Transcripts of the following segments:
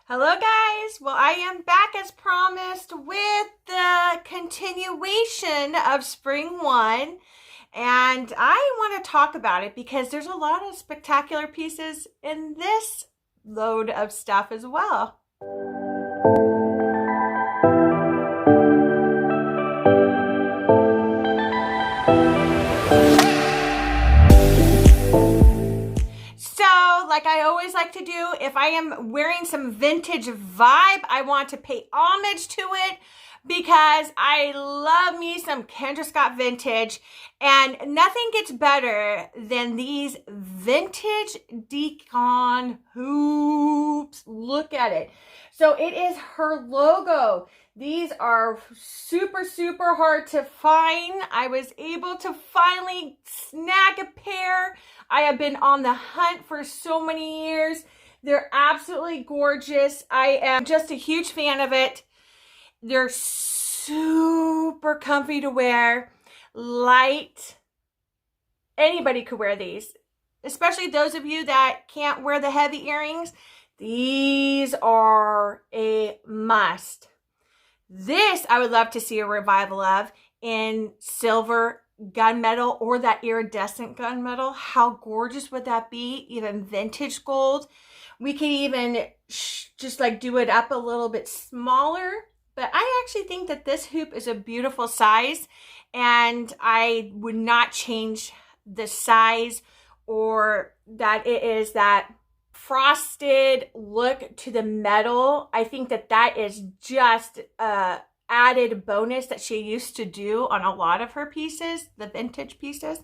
Hello guys, well I am back as promised with the continuation of Spring 1 and I want to talk about it because there's a lot of spectacular pieces in this load of stuff as well. Like I always like to do, if I am wearing some vintage vibe, I want to pay homage to it because I love me some Kendra Scott vintage, and nothing gets better than these vintage decon hoops. Look at it. So it is her logo. These are super, super hard to find. I was able to finally snag a pair. I have been on the hunt for so many years. They're absolutely gorgeous. I am just a huge fan of it. They're super comfy to wear, light. Anybody could wear these, especially those of you that can't wear the heavy earrings. These are a must. This I would love to see a revival of in silver gunmetal or that iridescent gunmetal. How gorgeous would that be? Even vintage gold. We could even just like do it up a little bit smaller. But I actually think that this hoop is a beautiful size, and I would not change the size or that it is that frosted look to the metal. I think that that is just a added bonus that she used to do on a lot of her pieces, the vintage pieces.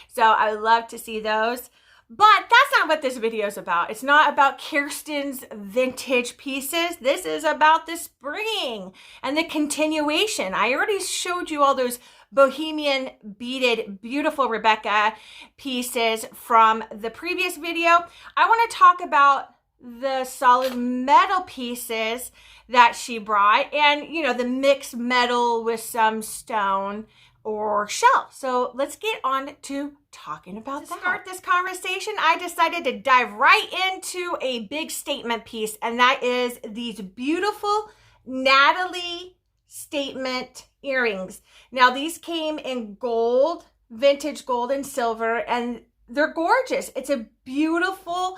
So I would love to see those. But that's not what this video is about. It's not about Kirsten's vintage pieces. This is about the spring and the continuation. I already showed you all those bohemian beaded, beautiful Rebecca pieces from the previous video. I want to talk about the solid metal pieces that she brought, and you know, the mixed metal with some stone or shell. So let's get on to talking about that. To start this conversation, I decided to dive right into a big statement piece, and that is these beautiful Natalie statement earrings. Now these came in gold, vintage gold and silver, and they're gorgeous. It's a beautiful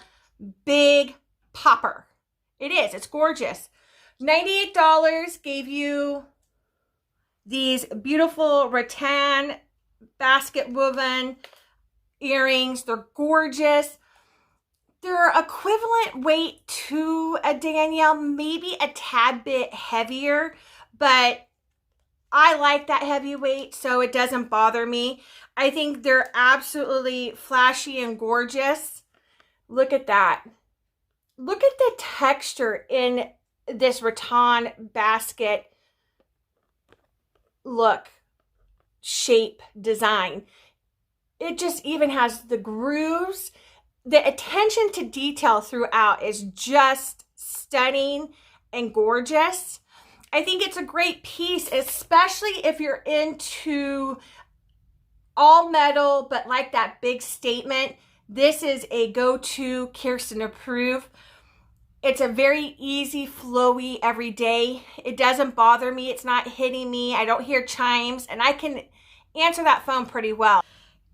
big popper. It is. It's gorgeous. $98 gave you these beautiful rattan basket woven earrings. They're gorgeous. They're equivalent weight to a Danielle, maybe a tad bit heavier, but I like that heavy weight, so it doesn't bother me. I think they're absolutely flashy and gorgeous. Look at that. Look at the texture in this rattan basket look, shape, design. It just even has the grooves. The attention to detail throughout is just stunning and gorgeous. I think it's a great piece, especially if you're into all metal, but like that big statement. This is a go-to, Kirsten approved. It's a very easy, flowy everyday. It doesn't bother me. It's not hitting me. I don't hear chimes, and I can answer that phone pretty well.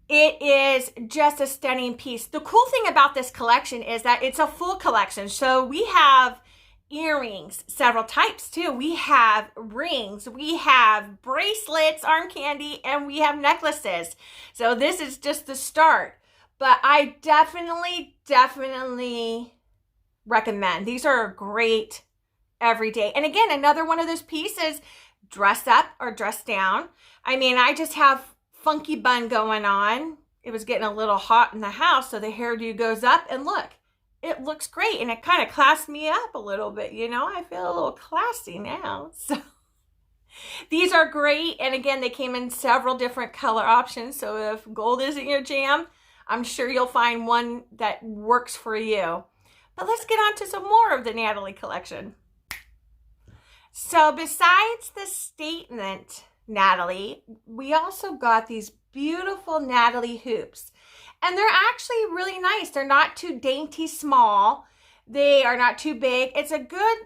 It is just a stunning piece. The cool thing about this collection is that it's a full collection. So we have earrings, several types too. We have rings, we have bracelets, arm candy, and we have necklaces. So this is just the start. But I definitely recommend. These are great every day. And again, another one of those pieces, dress up or dress down. I mean, I just have funky bun going on. It was getting a little hot in the house, so the hairdo goes up, and look, it looks great, and it kind of classed me up a little bit, you know. I feel a little classy now. So these are great, and again, they came in several different color options, so if gold isn't your jam, I'm sure you'll find one that works for you. But let's get on to some more of the Natalie collection. So besides the statement Natalie, we also got these beautiful Natalie hoops. And they're actually really nice. They're not too dainty small. They are not too big. It's a good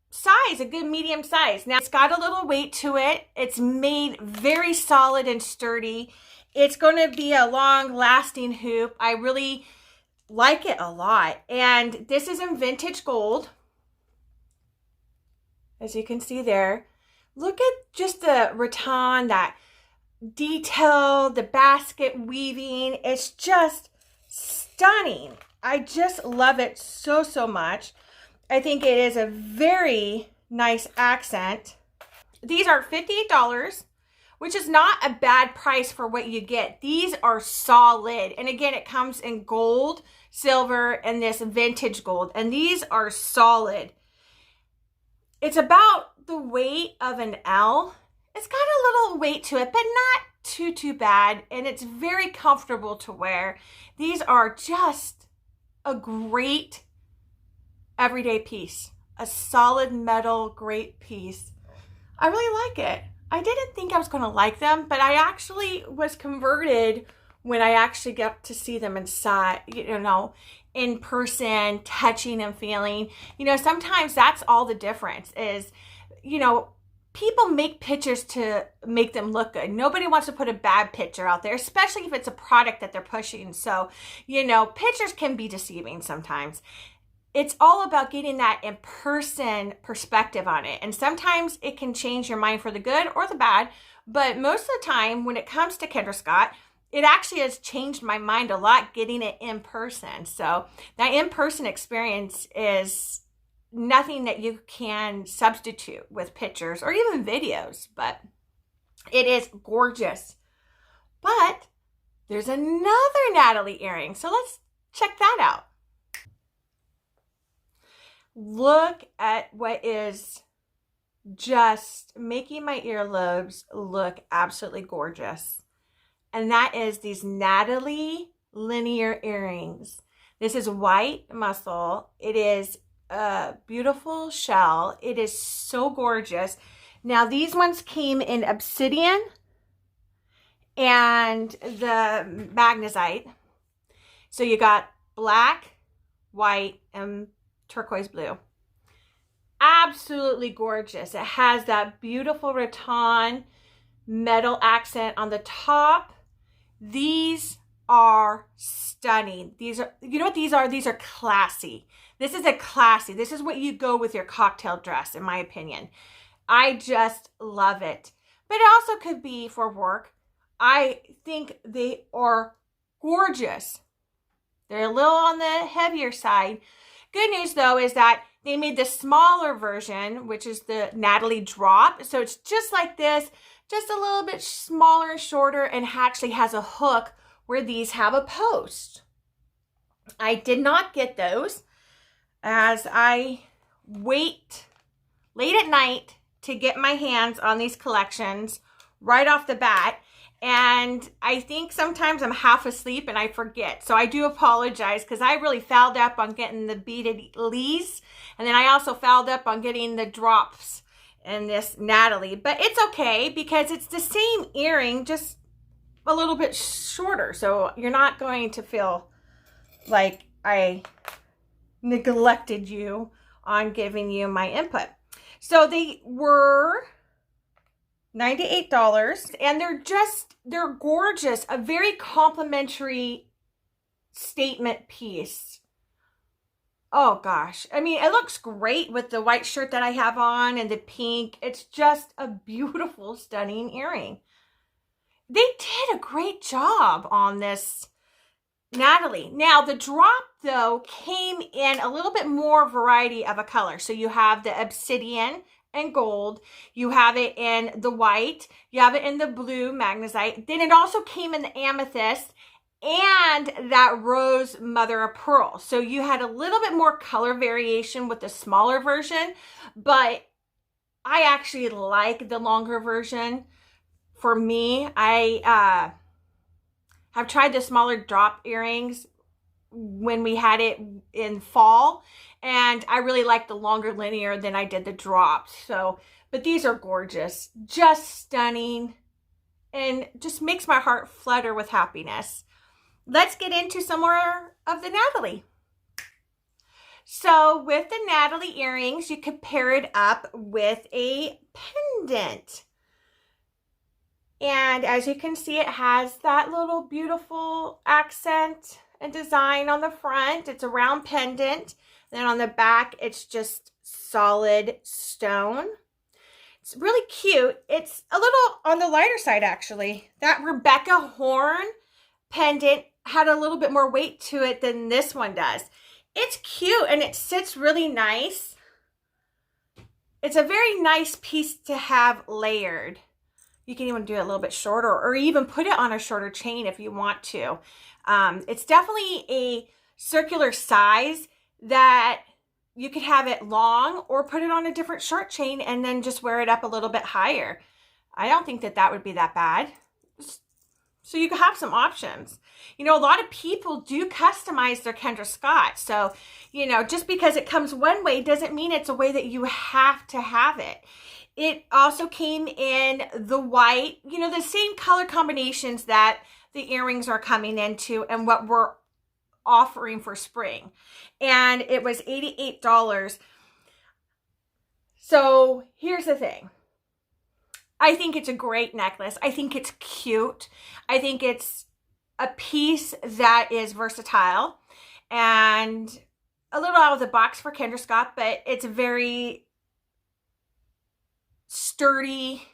size, a good medium size. Now, it's got a little weight to it. It's made very solid and sturdy. It's going to be a long-lasting hoop. I really like it a lot. And this is in vintage gold, as you can see there. Look at just the rattan, that detail, the basket weaving. It's just stunning. I just love it so, so much. I think it is a very nice accent. These are $58, which is not a bad price for what you get. These are solid. And again, it comes in gold, silver, and this vintage gold. And these are solid. It's about the weight of an L. It's got a little weight to it, but not too bad. And it's very comfortable to wear. These are just a great everyday piece, a solid metal, great piece. I really like it. I didn't think I was going to like them, but I actually was converted when I actually got to see them inside, in person, touching and feeling. Sometimes that's all the difference is, people make pictures to make them look good. Nobody wants to put a bad picture out there, especially if it's a product that they're pushing. So, pictures can be deceiving sometimes. It's all about getting that in-person perspective on it. And sometimes it can change your mind for the good or the bad. But most of the time, when it comes to Kendra Scott, it actually has changed my mind a lot getting it in person. So that in-person experience is nothing that you can substitute with pictures or even videos. But it is gorgeous. But there's another Natalie earring. So let's check that out. Look at what is just making my earlobes look absolutely gorgeous. And that is these Natalie linear earrings. This is white muscle. It is a beautiful shell. It is so gorgeous. Now, these ones came in obsidian and the magnesite. So you got black, white, and turquoise blue. Absolutely gorgeous. It has that beautiful rattan metal accent on the top. These are stunning. These are, you know what these are? These are classy. This is this is what you go with your cocktail dress, in my opinion. I just love it. But it also could be for work. I think they are gorgeous. They're a little on the heavier side. Good news, though, is that they made the smaller version, which is the Natalie drop. So it's just like this, just a little bit smaller and shorter, and actually has a hook where these have a post. I did not get those as I wait late at night to get my hands on these collections right off the bat. And I think sometimes I'm half asleep and I forget. So I do apologize because I really fouled up on getting the beaded lees. And then I also fouled up on getting the drops in this Natalie. But it's okay because it's the same earring, just a little bit shorter. So you're not going to feel like I neglected you on giving you my input. So they were $98, and they're gorgeous. A very complimentary statement piece. Oh gosh. I mean, it looks great with the white shirt that I have on and the pink. It's just a beautiful, stunning earring. They did a great job on this Natalie. Now, the drop, though, came in a little bit more variety of a color. So you have the obsidian and gold. You have it in the white. You have it in the blue magnesite. Then it also came in the amethyst and that rose mother of pearl. So you had a little bit more color variation with the smaller version, but I actually like the longer version. For me, I have tried the smaller drop earrings when we had it in fall, and I really like the longer linear than I did the drops. So, but these are gorgeous, just stunning, and just makes my heart flutter with happiness. Let's get into some more of the Natalie. So with the Natalie earrings, you could pair it up with a pendant. And as you can see, it has that little beautiful accent and design on the front. It's a round pendant. Then on the back, it's just solid stone. It's really cute. It's a little on the lighter side, actually. That Rebecca horn pendant had a little bit more weight to it than this one does. It's cute and it sits really nice. It's a very nice piece to have layered. You can even do it a little bit shorter or even put it on a shorter chain if you want to. It's definitely a circular size that you could have it long or put it on a different short chain and then just wear it up a little bit higher. I don't think that that would be that bad. So you can have some options. You know, a lot of people do customize their Kendra Scott. So, you know, just because it comes one way doesn't mean it's a way that you have to have it. It also came in the white, you know, the same color combinations that the earrings are coming into and what we're offering for spring. And it was $88. So here's the thing. I think it's a great necklace. I think it's cute. I think it's a piece that is versatile and a little out of the box for Kendra Scott, but it's very sturdy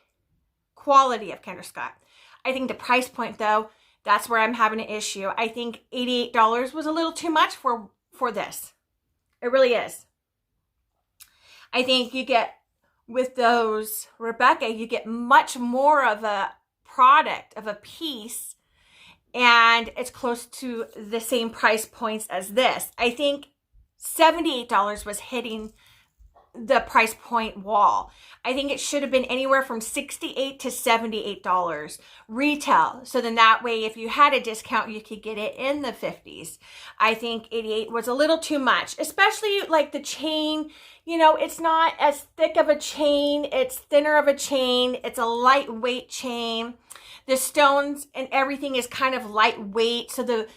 quality of Kendra Scott. I think the price point, though, that's where I'm having an issue. I think $88 was a little too much for this. It really is. I think you get, with those Rebecca, you get much more of a product, of a piece, and it's close to the same price points as this. I think $78 was hitting the price point wall. I think it should have been anywhere from $68 to $78 retail. So then that way, if you had a discount, you could get it in the 50s. I think 88 was a little too much, especially like the chain. You know, it's not as thick of a chain. It's thinner of a chain. It's a lightweight chain. The stones and everything is kind of lightweight. So the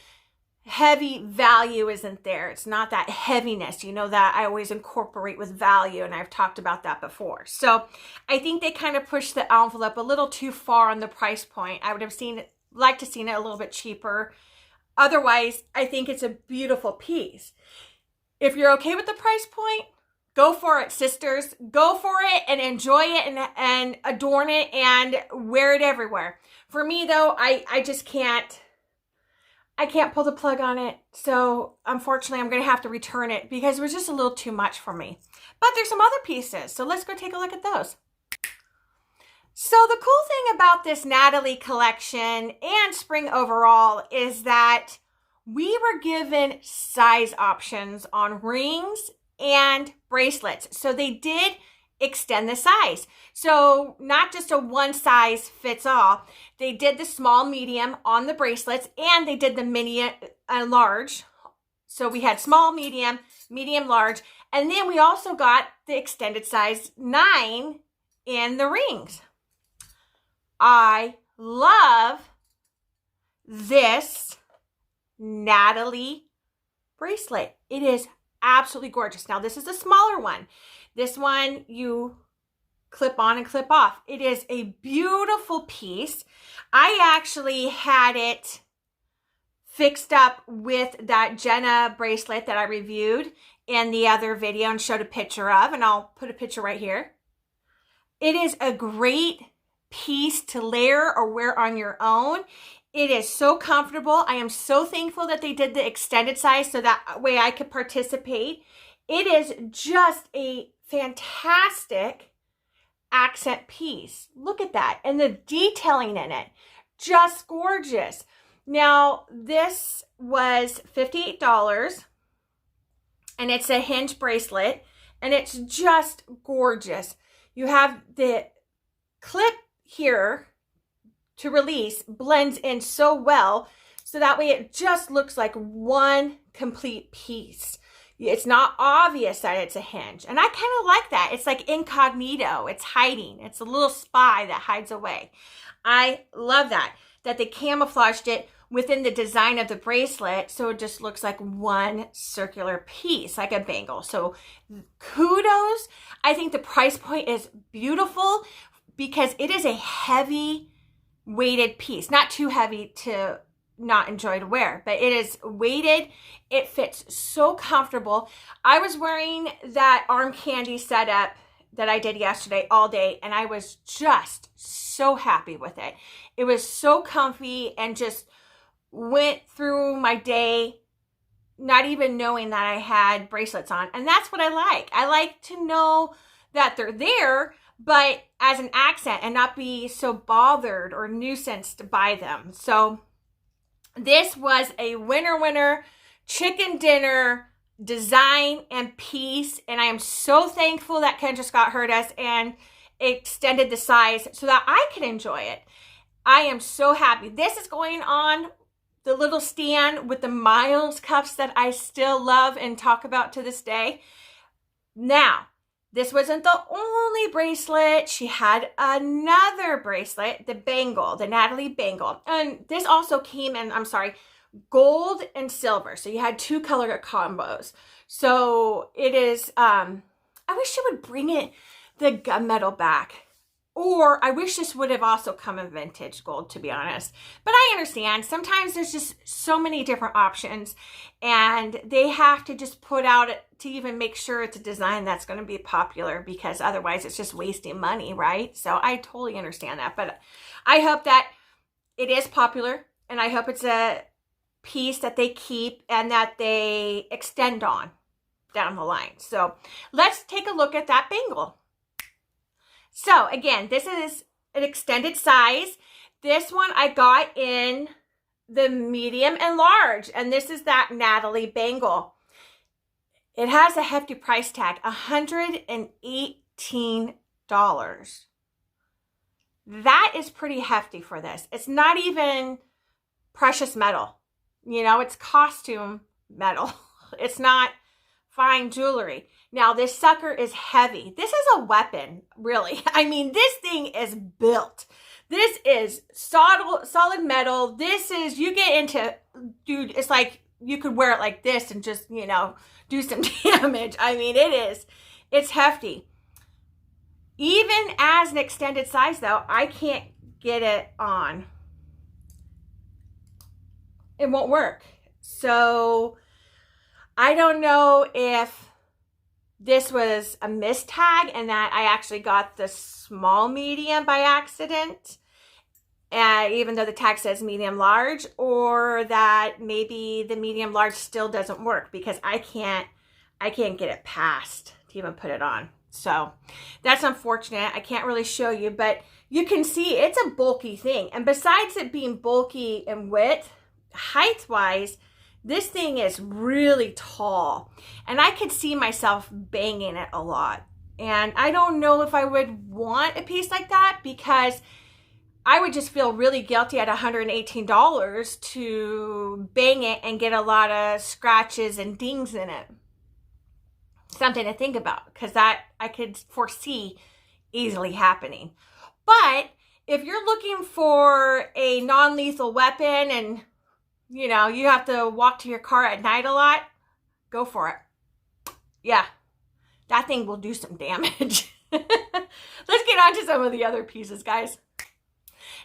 heavy value isn't there. It's not that heaviness, you know, that I always incorporate with value, and I've talked about that before. So I think they kind of pushed the envelope a little too far on the price point. I would have liked to seen it a little bit cheaper. Otherwise, I think it's a beautiful piece. If you're okay with the price point, go for it, sisters. Go for it and enjoy it and adorn it and wear it everywhere. For me, though, I just can't. I can't pull the plug on it, so unfortunately I'm going to have to return it because it was just a little too much for me. But there's some other pieces, so let's go take a look at those. So the cool thing about this Natalie collection and spring overall is that we were given size options on rings and bracelets. So they did extend the size. So not just a one size fits all. They did the small, medium on the bracelets, and they did the mini and large. So we had small, medium, medium, large, and then we also got the extended size 9 in the rings. I love this Natalie bracelet. It is absolutely gorgeous. Now this is a smaller one. This one you clip on and clip off. It is a beautiful piece. I actually had it fixed up with that Jenna bracelet that I reviewed in the other video and showed a picture of, and I'll put a picture right here. It is a great piece to layer or wear on your own. It is so comfortable. I am so thankful that they did the extended size so that way I could participate. It is just a fantastic accent piece. Look at that. And the detailing in it, just gorgeous. Now, this was $58 and it's a Hinge bracelet and it's just gorgeous. You have the clip here to release, blends in so well, so that way it just looks like one complete piece. It's not obvious that it's a hinge. And I kind of like that. It's like incognito. It's hiding. It's a little spy that hides away. I love that they camouflaged it within the design of the bracelet, so it just looks like one circular piece, like a bangle. So kudos. I think the price point is beautiful because it is a heavy weighted piece. Not too heavy to not enjoy to wear, but it is weighted. It fits so comfortable. I was wearing that arm candy setup that I did yesterday all day, and I was just so happy with it. It was so comfy and just went through my day not even knowing that I had bracelets on. And that's what I like. I like to know that they're there, but as an accent, and not be so bothered or nuisanced by them. So this was a winner chicken dinner design and piece, and I am so thankful that Kendra Scott heard us and extended the size so that I could enjoy it. I am so happy. This is going on the little stand with the Miles cuffs that I still love and talk about to this day. Now, this wasn't the only bracelet. She had another bracelet, the bangle, the Natalie bangle. And this also came in, gold and silver. So you had two color combos. So it is, I wish she would bring the gunmetal back. Or I wish this would have also come in vintage gold, to be honest. But I understand. Sometimes there's just so many different options. And they have to just put out to even make sure it's a design that's going to be popular. Because otherwise it's just wasting money, right? So I totally understand that. But I hope that it is popular. And I hope it's a piece that they keep and that they extend on down the line. So let's take a look at that bangle. So again, this is an extended size. This one I got in the medium and large, and this is that Natalie bangle. It has a hefty price tag, $118. That is pretty hefty for this. It's not even precious metal. You know, it's costume metal. It's not fine jewelry. Now, this sucker is heavy. This is a weapon, really. I mean, this thing is built. This is solid metal. This is, you get into, dude, it's like you could wear it like this and just, you know, do some damage. I mean, it's hefty. Even as an extended size, though, I can't get it on. It won't work. So I don't know if this was a mistag and that I actually got the small medium by accident, even though the tag says medium large, or that maybe the medium large still doesn't work because I can't get it past to even put it on. So that's unfortunate. I can't really show you, but you can see it's a bulky thing. And besides it being bulky in width, height-wise, this thing is really tall, and I could see myself banging it a lot. And I don't know if I would want a piece like that because I would just feel really guilty at $118 to bang it and get a lot of scratches and dings in it. Something to think about because that I could foresee easily happening. But if you're looking for a non-lethal weapon and you know, you have to walk to your car at night a lot, go for it. Yeah, that thing will do some damage. Let's get on to some of the other pieces, guys.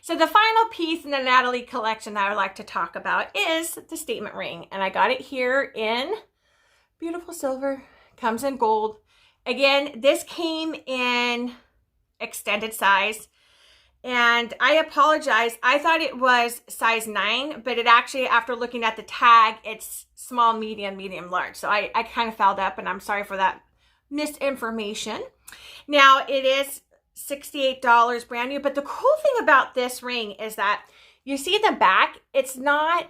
So the final piece in the Natalie collection that I would like to talk about is the statement ring. And I got it here in beautiful silver. Comes in gold. Again, this came in extended size. And I apologize. I thought it was size 9, but it actually, after looking at the tag, it's small, medium, medium, large. So I kind of fouled up, and I'm sorry for that misinformation. Now, it is $68 brand new, but the cool thing about this ring is that you see the back, it's not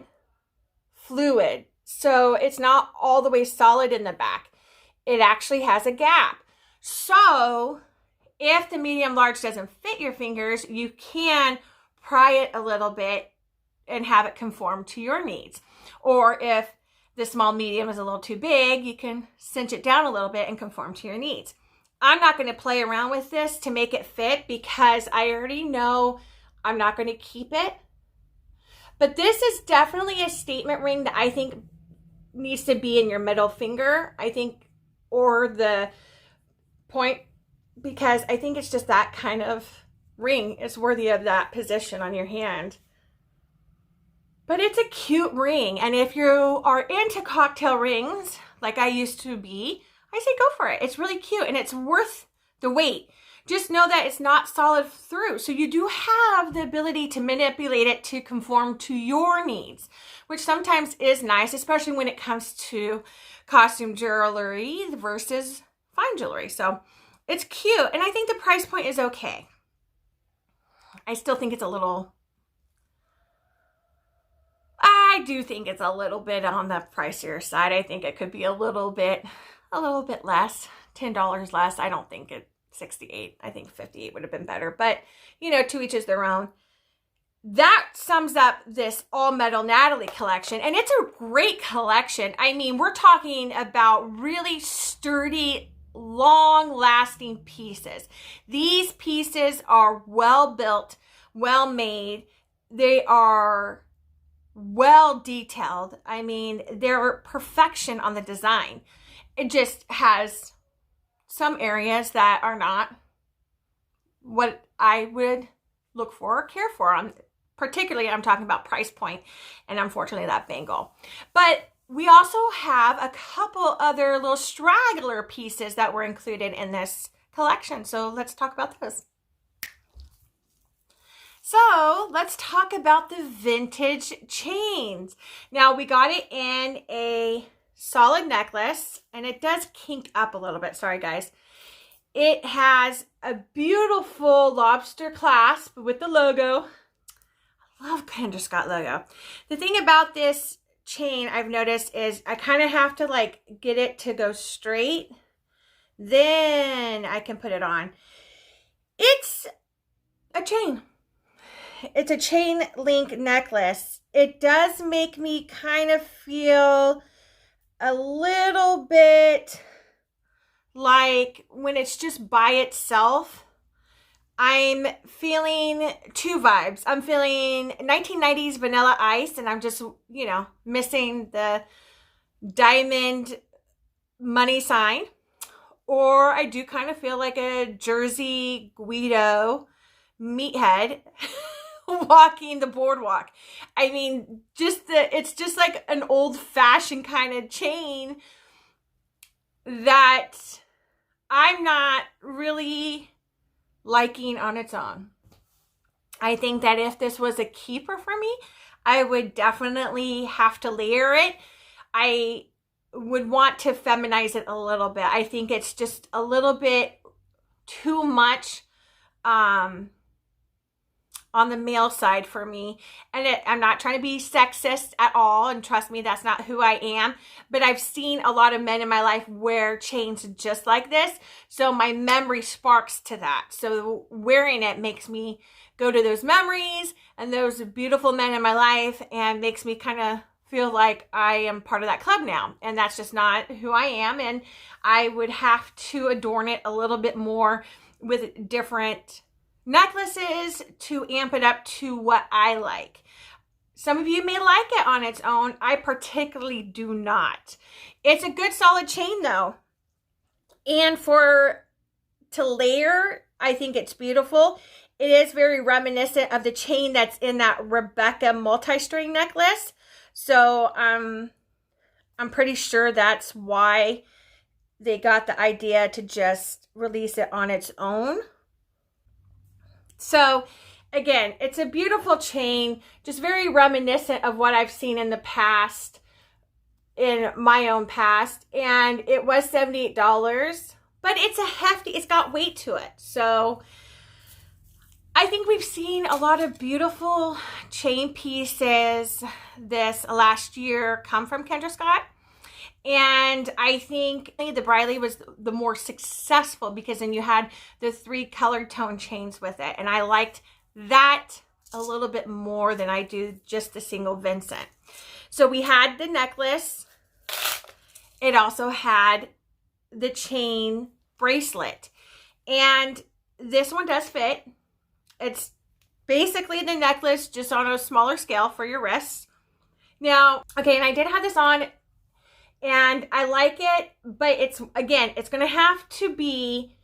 fluid. So it's not all the way solid in the back. It actually has a gap. So if the medium large doesn't fit your fingers, you can pry it a little bit and have it conform to your needs. Or if the small medium is a little too big, you can cinch it down a little bit and conform to your needs. I'm not going to play around with this to make it fit because I already know I'm not going to keep it. But this is definitely a statement ring that I think needs to be in your middle finger, I think, or the point, because I think it's just that kind of ring is worthy of that position on your hand. But it's a cute ring, and if you are into cocktail rings like I used to be, I say go for it. It's really cute and it's worth the wait. Just know that it's not solid through, so you do have the ability to manipulate it to conform to your needs, which sometimes is nice, especially when it comes to costume jewelry versus fine jewelry. So it's cute, and I think the price point is okay. I still think it's a little, I do think it's a little bit on the pricier side. I think it could be a little bit less, $10 less. I don't think it 68. I think 58 would have been better, but you know, to each is their own. That sums up this all metal Natalie collection, and it's a great collection. I mean, we're talking about really sturdy, long lasting pieces. These pieces are well built, well made. They are well detailed. I mean, they're perfection on the design. It just has some areas that are not what I would look for or care for. Particularly, I'm talking about price point and unfortunately that bangle. But we also have a couple other little straggler pieces that were included in this collection. So let's talk about those. So let's talk about the vintage chains. Now we got it in a solid necklace, and it does kink up a little bit. Sorry guys. It has a beautiful lobster clasp with the logo. I love Kendra Scott logo. The thing about this chain I've noticed is I kind of have to like get it to go straight. Then I can put it on. It's a chain. It's a chain link necklace. It does make me kind of feel a little bit like when it's just by itself. I'm feeling two vibes. I'm feeling 1990s Vanilla Ice, and I'm just, you know, missing the diamond money sign. Or I do kind of feel like a Jersey Guido meathead walking the boardwalk. I mean, it's just like an old-fashioned kind of chain that I'm not really liking on its own. I think that if this was a keeper for me, I would definitely have to layer it. I would want to feminize it a little bit. I think it's just a little bit too much on the male side for me. And I'm not trying to be sexist at all, and trust me, that's not who I am. But I've seen a lot of men in my life wear chains just like this, so my memory sparks to that. So wearing it makes me go to those memories and those beautiful men in my life, and makes me kind of feel like I am part of that club now. And that's just not who I am, and I would have to adorn it a little bit more with different necklaces to amp it up to what I like. Some of you may like it on its own. I particularly do not. It's a good solid chain though. And to layer, I think it's beautiful. It is very reminiscent of the chain that's in that Rebecca multi-string necklace. So I'm pretty sure that's why they got the idea to just release it on its own. So again, it's a beautiful chain, just very reminiscent of what I've seen in the past, in my own past. And it was $78, but it's got weight to it. So I think we've seen a lot of beautiful chain pieces this last year come from Kendra Scott. And I think the Briley was the more successful because then you had the 3 colored tone chains with it. And I liked that a little bit more than I do just the single Vincent. So we had the necklace. It also had the chain bracelet. And this one does fit. It's basically the necklace just on a smaller scale for your wrists. Now, okay, and I did have this on and I like it, but it's, again, it's going to have to be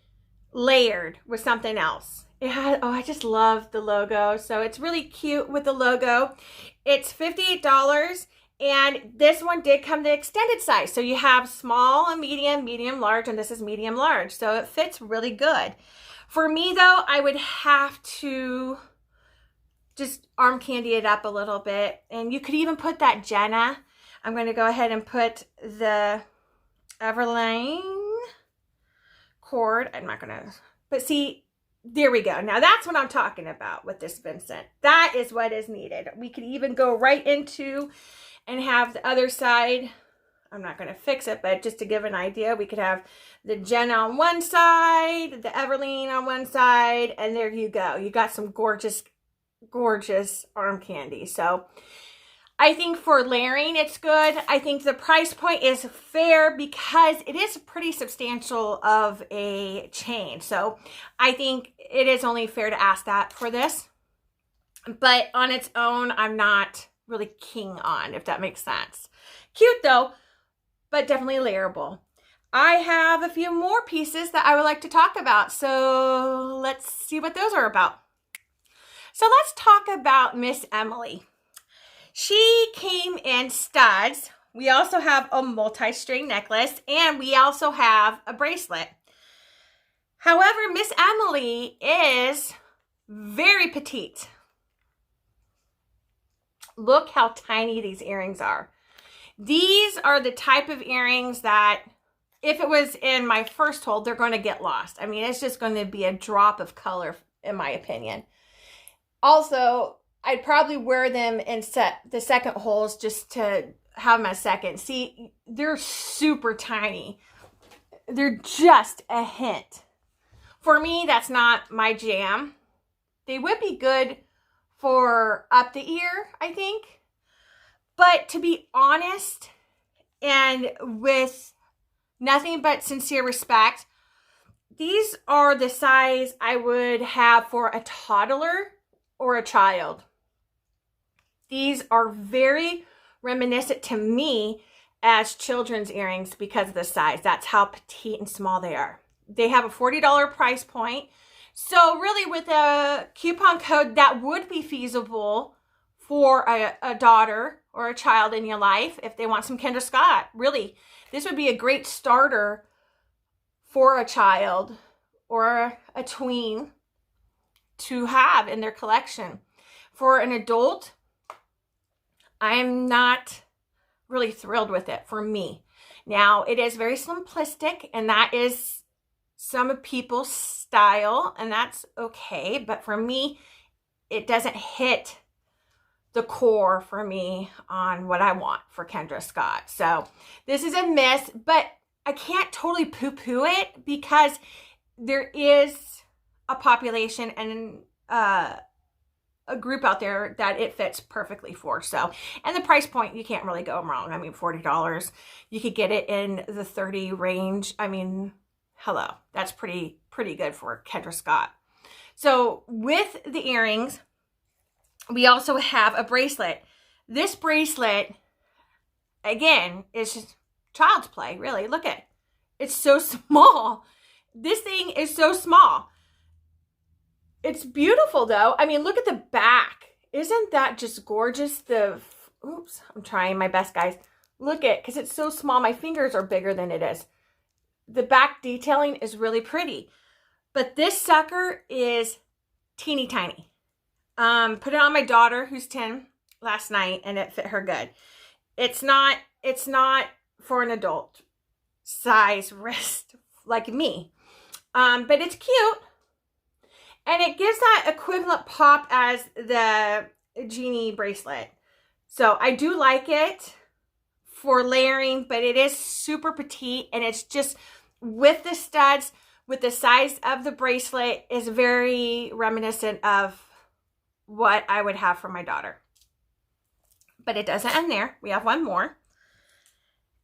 layered with something else. It has, oh, I just love the logo. So it's really cute with the logo. It's $58. And this one did come the extended size. So you have small and medium, medium, large, and this is medium, large. So it fits really good. For me though, I would have to just arm candy it up a little bit. And you could even put that Jenna. I'm going to go ahead and put the Everlane cord. I'm not going to, but see, there we go. Now that's what I'm talking about with this Vincent. That is what is needed. We could even go right into and have the other side. I'm not going to fix it, but just to give an idea, we could have the Jenna on one side, the Everlane on one side, and there you go. You got some gorgeous, gorgeous arm candy. So I think for layering, it's good. I think the price point is fair because it is pretty substantial of a chain. So I think it is only fair to ask that for this. But on its own, I'm not really keen on, if that makes sense. Cute though, but definitely layerable. I have a few more pieces that I would like to talk about. So let's see what those are about. So let's talk about Miss Emily. She came in studs. We also have a multi-string necklace and we also have a bracelet. However, Miss Emily is very petite. Look how tiny these earrings are. These are the type of earrings that if it was in my first hold, they're going to get lost. I mean, it's just going to be a drop of color in my opinion. Also, I'd probably wear them in the second holes just to have my second. See, they're super tiny. They're just a hint. For me, that's not my jam. They would be good for up the ear, I think. But to be honest, and with nothing but sincere respect, these are the size I would have for a toddler or a child. These are very reminiscent to me as children's earrings because of the size. That's how petite and small they are. They have a $40 price point. So really with a coupon code, that would be feasible for a daughter or a child in your life if they want some Kendra Scott. Really, this would be a great starter for a child or a tween to have in their collection. For an adult, I'm not really thrilled with it for me. Now, it is very simplistic, and that is some people's style, and that's okay. But for me, it doesn't hit the core for me on what I want for Kendra Scott. So this is a miss, but I can't totally poo-poo it because there is a population and a group out there that it fits perfectly for. So, and the price point, you can't really go wrong. I mean, $40, you could get it in the 30 range. I mean, hello, that's pretty good for Kendra Scott. So with the earrings, we also have a bracelet. This bracelet, again, is just child's play, really. Look at it. It's so small. This thing is so small. It's beautiful though. I mean, look at the back. Isn't that just gorgeous? Oops, I'm trying my best, guys. Look at, because it's so small. My fingers are bigger than it is. The back detailing is really pretty. But this sucker is teeny tiny. Put it on my daughter who's 10 last night and it fit her good. It's not for an adult size wrist like me. But it's cute. And it gives that equivalent pop as the Genie bracelet. So I do like it for layering, but it is super petite. And it's just with the studs, with the size of the bracelet, is very reminiscent of what I would have for my daughter. But it doesn't end there. We have one more.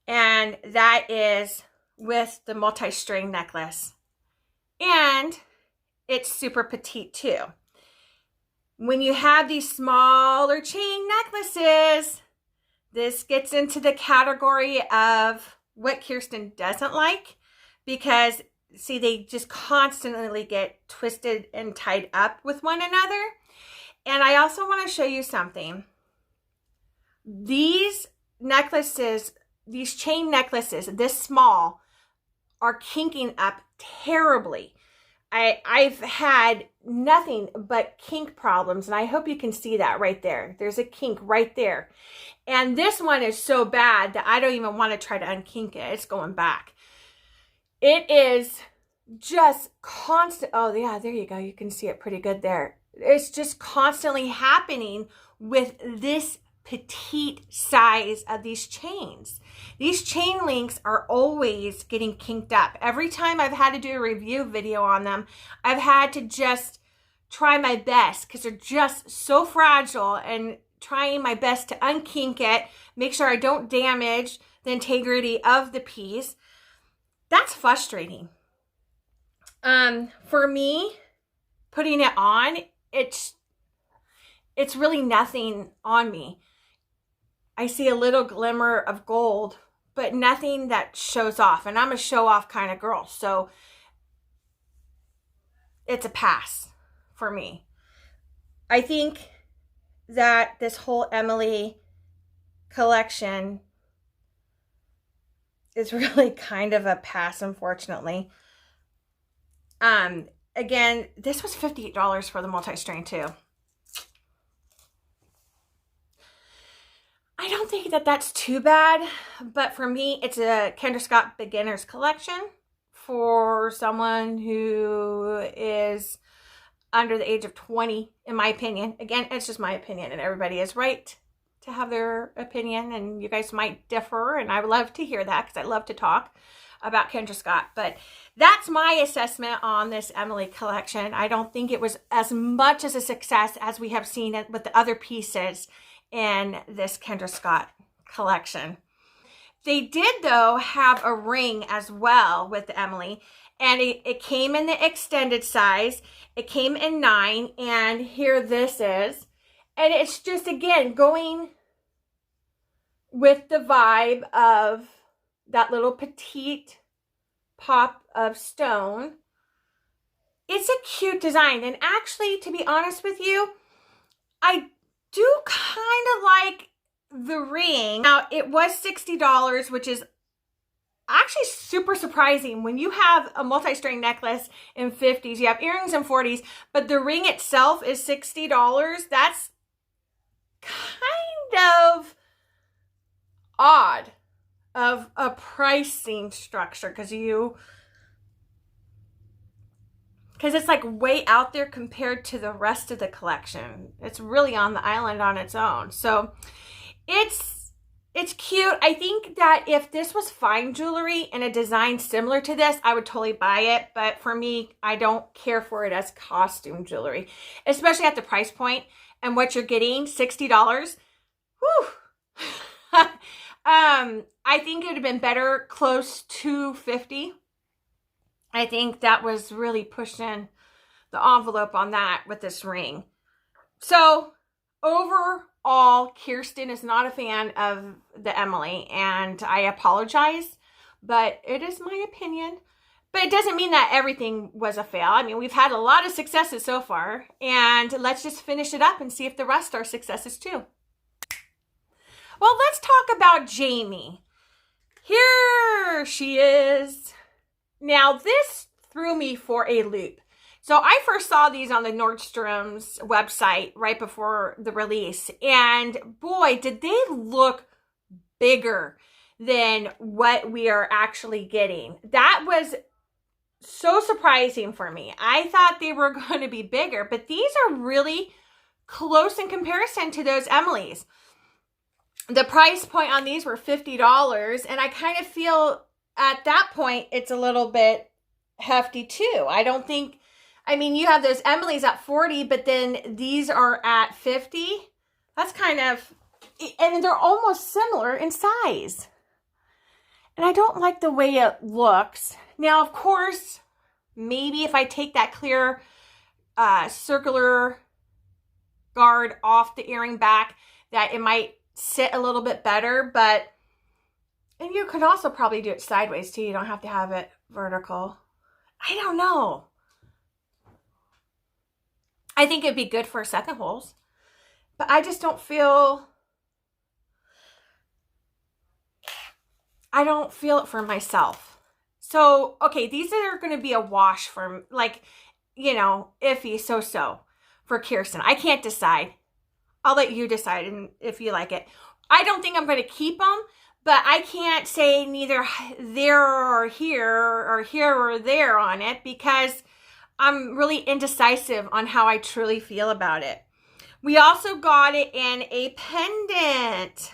And that is with the multi-string necklace. And it's super petite too. when you have these smaller chain necklaces, this gets into the category of what Kirsten doesn't like, because see, they just constantly get twisted and tied up with one another. And I also want to show you something. These necklaces, these chain necklaces, this small, are kinking up terribly. I've had nothing but kink problems, and I hope you can see that right there. There's a kink right there. And this one is so bad that I don't even want to try to unkink it. It's going back. It is just constant. Oh, yeah, there you go. You can see it pretty good there. It's just constantly happening with this petite size of these chains. These chain links are always getting kinked up. Every time I've had to do a review video on them, I've had to just try my best because they're just so fragile, and trying my best to unkink it, make sure I don't damage the integrity of the piece. That's frustrating. For me, putting it on, it's really nothing on me. I see a little glimmer of gold, but nothing that shows off. And I'm a show off kind of girl, so it's a pass for me. I think that this whole Emily collection is really kind of a pass, unfortunately. Again, this was $58 for the multi-string too. I don't think that that's too bad, but for me, it's a Kendra Scott beginner's collection for someone who is under the age of 20, in my opinion. Again, it's just my opinion, and everybody is right to have their opinion, and you guys might differ, and I would love to hear that because I love to talk about Kendra Scott. But that's my assessment on this Emily collection. I don't think it was as much as a success as we have seen it with the other pieces in this Kendra Scott collection. They did, though, have a ring as well with the Emily, and it came in the extended size. It came in 9, and here this is. And it's just, again, going with the vibe of that little petite pop of stone. It's a cute design, and actually, to be honest with you, I do kind of like the ring. Now, it was $60, which is actually super surprising when you have a multi-string necklace in 50s, you have earrings in 40s, but the ring itself is $60. That's kind of odd of a pricing structure, because it's like way out there compared to the rest of the collection. It's really on the island on its own. So it's cute. I think that if this was fine jewelry and a design similar to this, I would totally buy it. But for me, I don't care for it as costume jewelry, especially at the price point and what you're getting, $60. Whew. I think it would have been better close to $50. I think that was really pushing the envelope on that with this ring. So overall, Kirsten is not a fan of the Emily, and I apologize, but it is my opinion. But it doesn't mean that everything was a fail. I mean, we've had a lot of successes so far, and let's just finish it up and see if the rest are successes too. Well, let's talk about Jamie. Here she is. Now, this threw me for a loop. So I first saw these on the Nordstrom's website right before the release. And boy, did they look bigger than what we are actually getting. That was so surprising for me. I thought they were going to be bigger, but these are really close in comparison to those Emily's. The price point on these were $50, and I kind of feel at that point it's a little bit hefty too. I don't think, I mean, you have those Emily's at 40, but then these are at 50. That's kind of, and they're almost similar in size. And I don't like the way it looks. Now, of course, maybe if I take that clear circular guard off the earring back that it might sit a little bit better, and you can also probably do it sideways too. You don't have to have it vertical. I don't know. I think it'd be good for second holes, but I just don't feel, I don't feel it for myself. So, okay, these are going to be a wash for, like, you know, iffy, so for Kirsten. I can't decide. I'll let you decide if you like it. I don't think I'm going to keep them, but I can't say neither there or here or there on it because I'm really indecisive on how I truly feel about it. We also got it in a pendant.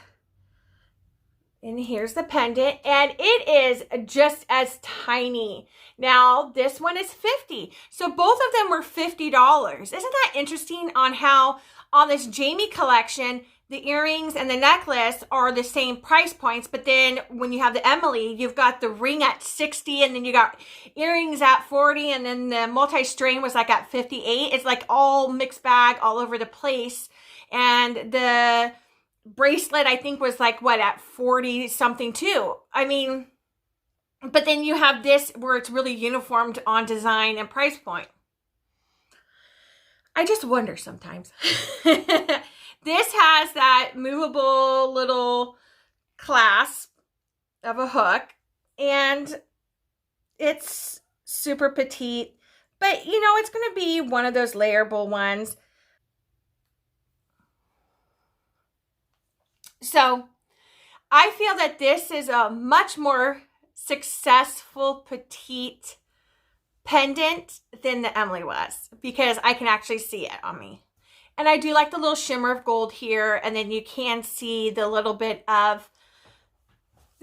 And here's the pendant, and it is just as tiny. Now, this one is $50. So both of them were $50. Isn't that interesting on how on this Jamie collection, the earrings and the necklace are the same price points, but then when you have the Emily, you've got the ring at $60, and then you got earrings at $40, and then the multi-string was like at $58. It's like all mixed bag all over the place. And the bracelet, I think, was like, what, at 40 something too. I mean, but then you have this where it's really uniformed on design and price point. I just wonder sometimes. This has that movable little clasp of a hook, and it's super petite, but you know, it's going to be one of those layerable ones. So I feel that this is a much more successful petite pendant than the Emily was, because I can actually see it on me. And I do like the little shimmer of gold here, and then you can see the little bit of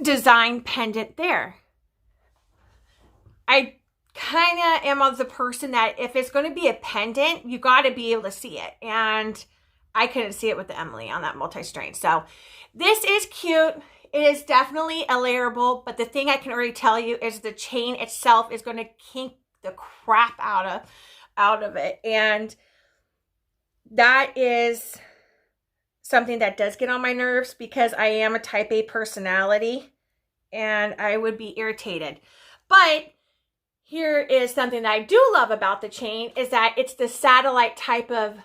design pendant there. I kind of am of the person that if it's going to be a pendant, you got to be able to see it. And I couldn't see it with the Emily on that multi-string. So this is cute. It is definitely a layerable, but the thing I can already tell you is the chain itself is going to kink the crap out of it. And that is something that does get on my nerves because I am a type A personality and I would be irritated. But here is something that I do love about the chain is that it's the satellite type of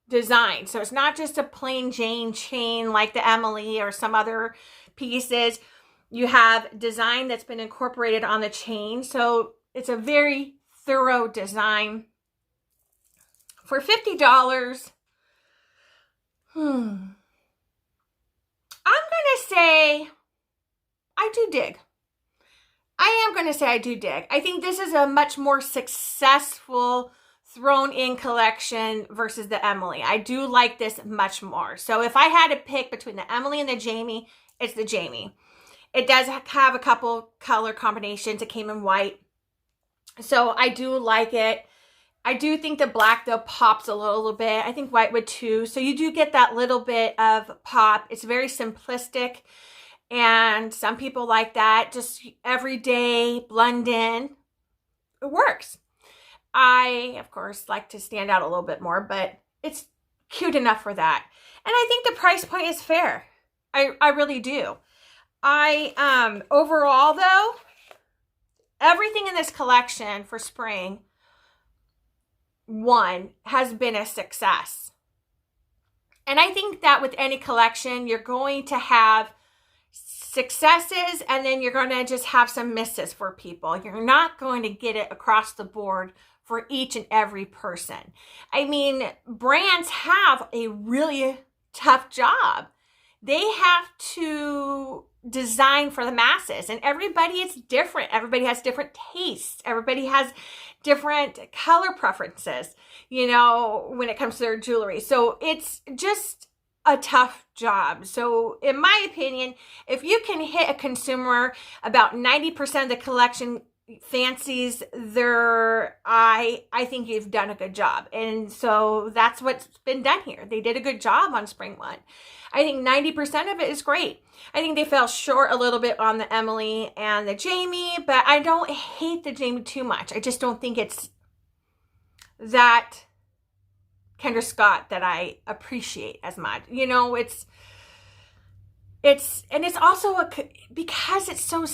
design. So it's not just a plain Jane chain like the Emily or some other pieces. You have design that's been incorporated on the chain. So it's a very thorough design. For $50, I'm going to say I do dig. I am going to say I do dig. I think this is a much more successful thrown in collection versus the Emily. I do like this much more. So if I had to pick between the Emily and the Jamie, it's the Jamie. It does have a couple color combinations. It came in white. So I do like it. I do think the black, though, pops a little bit. I think white would too. So you do get that little bit of pop. It's very simplistic. And some people like that. Just everyday blend in. It works. I, of course, like to stand out a little bit more, but it's cute enough for that. And I think the price point is fair. I really do. Overall, though, everything in this collection for spring one has been a success. And I think that with any collection, you're going to have successes and then you're going to just have some misses for people. You're not going to get it across the board for each and every person. I mean, brands have a really tough job. They have to design for the masses, and everybody is different. Everybody has different tastes. Everybody has different color preferences, you know, when it comes to their jewelry. So it's just a tough job. So in my opinion, if you can hit a consumer about 90% of the collection fancies their eye, I think you've done a good job. And so that's what's been done here. They did a good job on spring one. I think 90% of it is great. I think they fell short a little bit on the Emily and the Jamie, but I don't hate the Jamie too much. I just don't think it's that Kendra Scott that I appreciate as much. You know, it's also because it's so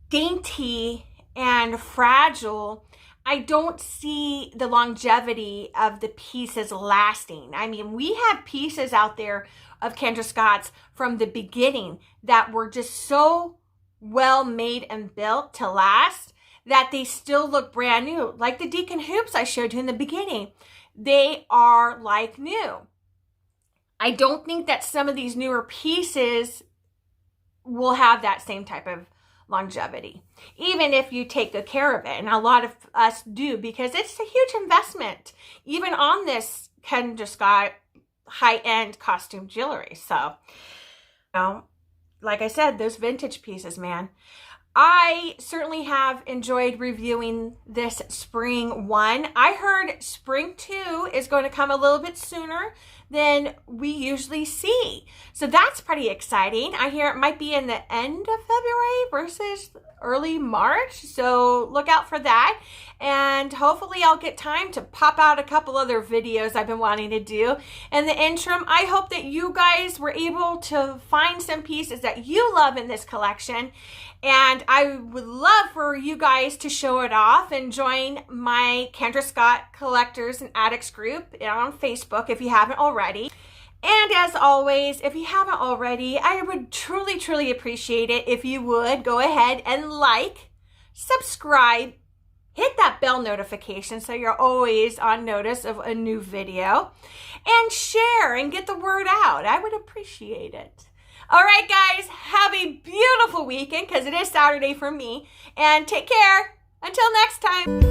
dainty and fragile, I don't see the longevity of the pieces lasting. I mean, we have pieces out there of Kendra Scott's from the beginning that were just so well made and built to last that they still look brand new. Like the Deacon hoops I showed you in the beginning. They are like new. I don't think that some of these newer pieces will have that same type of longevity, even if you take good care of it. And a lot of us do, because it's a huge investment, even on this Kendra Scott high-end costume jewelry. So, you know, like I said, those vintage pieces, man. I certainly have enjoyed reviewing this spring one. I heard spring 2 is going to come a little bit sooner than we usually see. So that's pretty exciting. I hear it might be in the end of February versus early March. So look out for that. And hopefully I'll get time to pop out a couple other videos I've been wanting to do. In the interim, I hope that you guys were able to find some pieces that you love in this collection. And I would love for you guys to show it off and join my Kendra Scott Collectors and Addicts group on Facebook if you haven't already. And as always, if you haven't already, I would truly, truly appreciate it if you would go ahead and like, subscribe, hit that bell notification so you're always on notice of a new video, and share and get the word out. I would appreciate it. All right, guys, have a beautiful weekend because it is Saturday for me. And take care. Until next time.